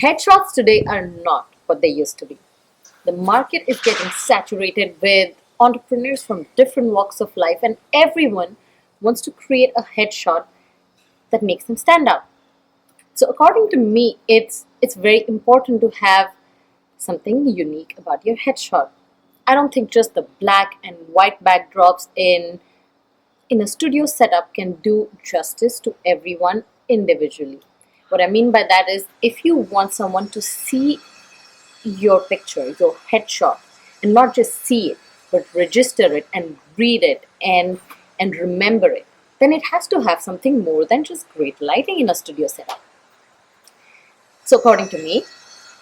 Headshots today are not what they used to be. The market is getting saturated with entrepreneurs from different walks of life, and everyone wants to create a headshot that makes them stand out. So, according to me, it's very important to have something unique about your headshot. I don't think just the black and white backdrops in a studio setup can do justice to everyone individually. What I mean by that is, if you want someone to see your picture, your headshot, and not just see it, but register it and read it and remember it, then it has to have something more than just great lighting in a studio setup. So according to me,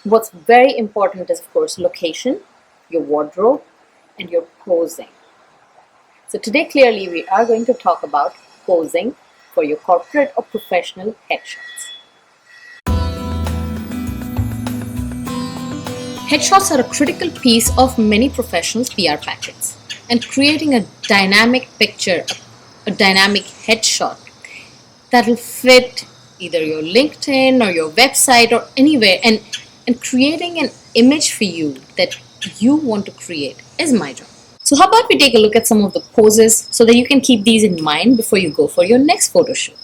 what's very important is, of course, location, your wardrobe, and your posing. So today, clearly, we are going to talk about posing for your corporate or professional headshots. Headshots are a critical piece of many professionals' PR packages, and creating a dynamic picture, a dynamic headshot that will fit either your LinkedIn or your website or anywhere, and creating an image for you that you want to create is my job. So how about we take a look at some of the poses so that you can keep these in mind before you go for your next photo shoot.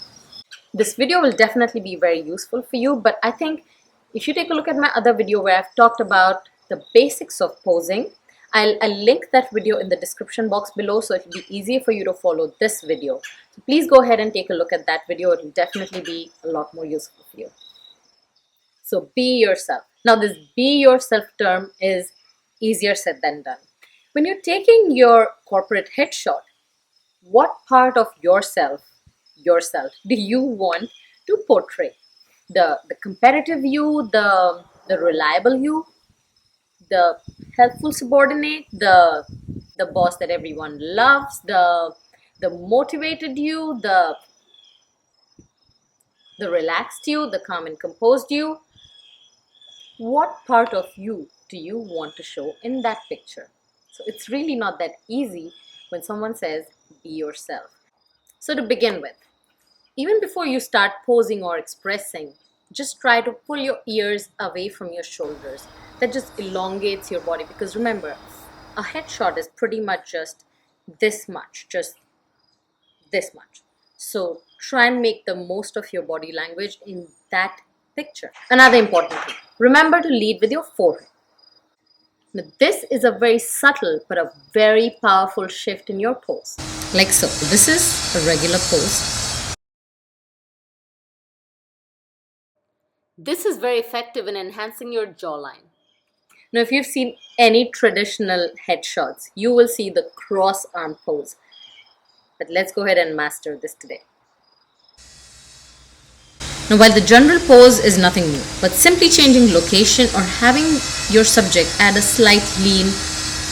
This video will definitely be very useful for you, but I think if you take a look at my other video where I've talked about the basics of posing, I'll link that video in the description box below, so it'll be easier for you to follow this video. So please go ahead and take a look at that video. It will definitely be a lot more useful for you. So be yourself. Now this be yourself term is easier said than done. When you're taking your corporate headshot, what part of yourself do you want to portray? The competitive you, the reliable you, the helpful subordinate, the boss that everyone loves, the motivated you, the relaxed you, the calm and composed you. What part of you do you want to show in that picture? So it's really not that easy when someone says be yourself. So to begin with, even before you start posing or expressing, just try to pull your ears away from your shoulders. That just elongates your body, because remember, a headshot is pretty much just just this much. So try and make the most of your body language in that picture. Another important thing, remember to lead with your forehead. Now, this is a very subtle but a very powerful shift in your pose. Like so. This is a regular pose. This is very effective in enhancing your jawline. Now, if you've seen any traditional headshots, you will see the cross arm pose. But let's go ahead and master this today. Now, while the general pose is nothing new, but simply changing location or having your subject add a slight lean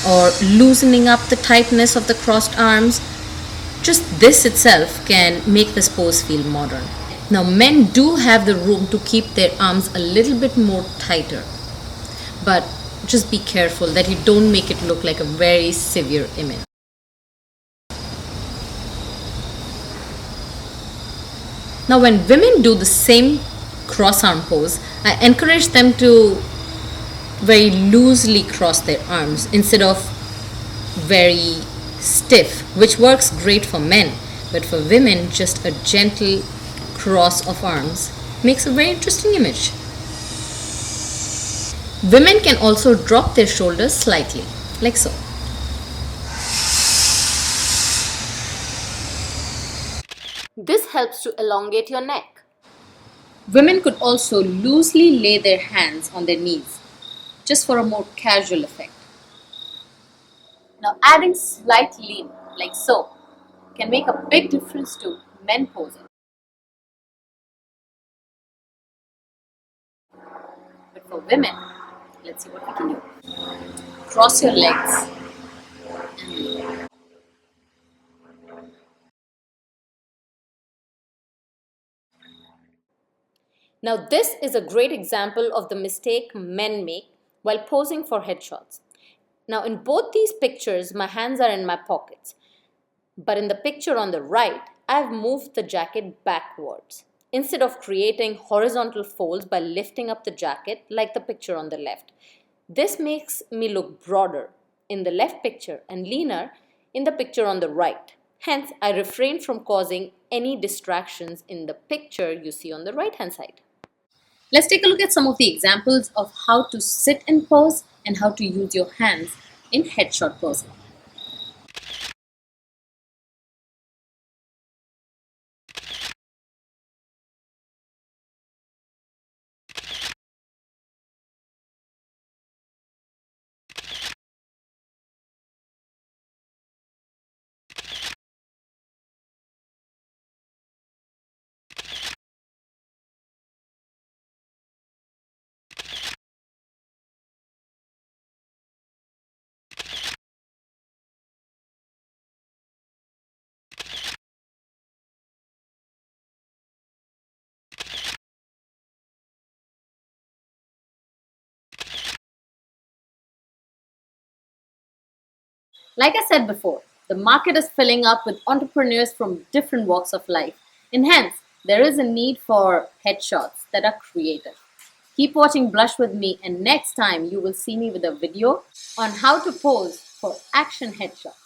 or loosening up the tightness of the crossed arms, just this itself can make this pose feel modern. Now, men do have the room to keep their arms a little bit more tighter, but just be careful that you don't make it look like a very severe image. Now, when women do the same cross arm pose, I encourage them to very loosely cross their arms instead of very stiff, which works great for men, but for women, just a gentle cross of arms makes a very interesting image. Women can also drop their shoulders slightly, like so. This helps to elongate your neck. Women could also loosely lay their hands on their knees, just for a more casual effect. Now, adding slight lean, like so, can make a big difference to men posing. But for women, let's see what we can do. Cross your legs and now, this is a great example of the mistake men make while posing for headshots. Now, in both these pictures, my hands are in my pockets. But in the picture on the right, I've moved the jacket backwards. instead of creating horizontal folds by lifting up the jacket like the picture on the left. This makes me look broader in the left picture and leaner in the picture on the right. Hence, I refrain from causing any distractions in the picture you see on the right hand side. Let's take a look at some of the examples of how to sit in pose and how to use your hands in headshot posing. Like I said before, the market is filling up with entrepreneurs from different walks of life, and hence there is a need for headshots that are creative. Keep watching Blush with me, and next time you will see me with a video on how to pose for action headshots.